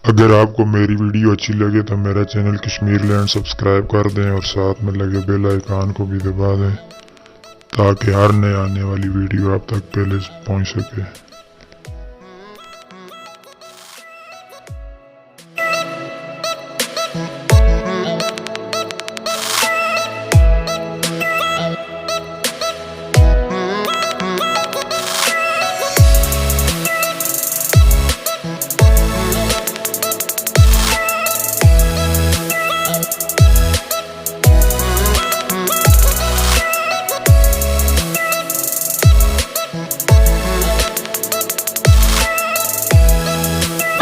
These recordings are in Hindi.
अगर आपको मेरी वीडियो अच्छी लगे तो मेरा चैनल कश्मीर लैंड सब्सक्राइब कर दें और साथ में लगे बेल आइकन को भी दबा दें ताकि हर नए आने वाली वीडियो आप तक पहले पहुंच सके।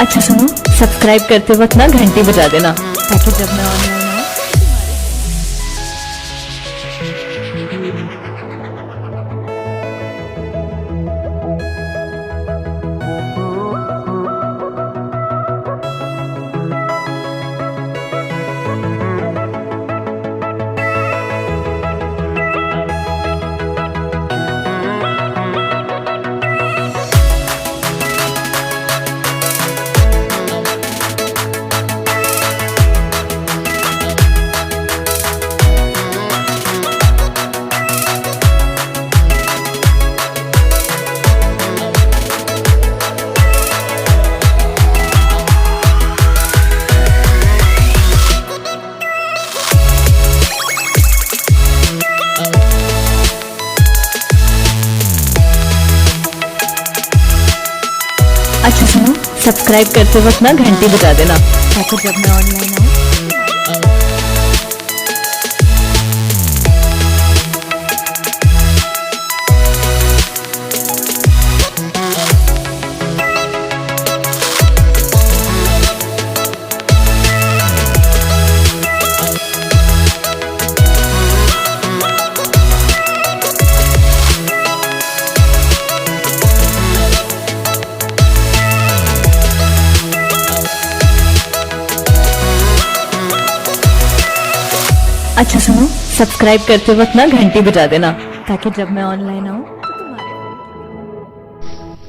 अच्छा सुनो, सब्सक्राइब करते वक्त ना घंटी बजा देना ताकि जब मैं ऑनलाइन आऊँ। अच्छा सुनो, सब्सक्राइब करते वक्त ना घंटी बजा देना ताकि जब मैं ऑनलाइन आऊँ। अच्छा सुनो, सब्सक्राइब करते वक्त ना घंटी बजा देना ताकि जब मैं ऑनलाइन आऊँ।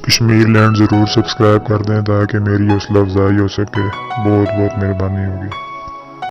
कश्मीर लैंड ज़रूर सब्सक्राइब कर दें ताकि मेरी हौसला अफजाई हो सके। बहुत बहुत मेहरबानी होगी।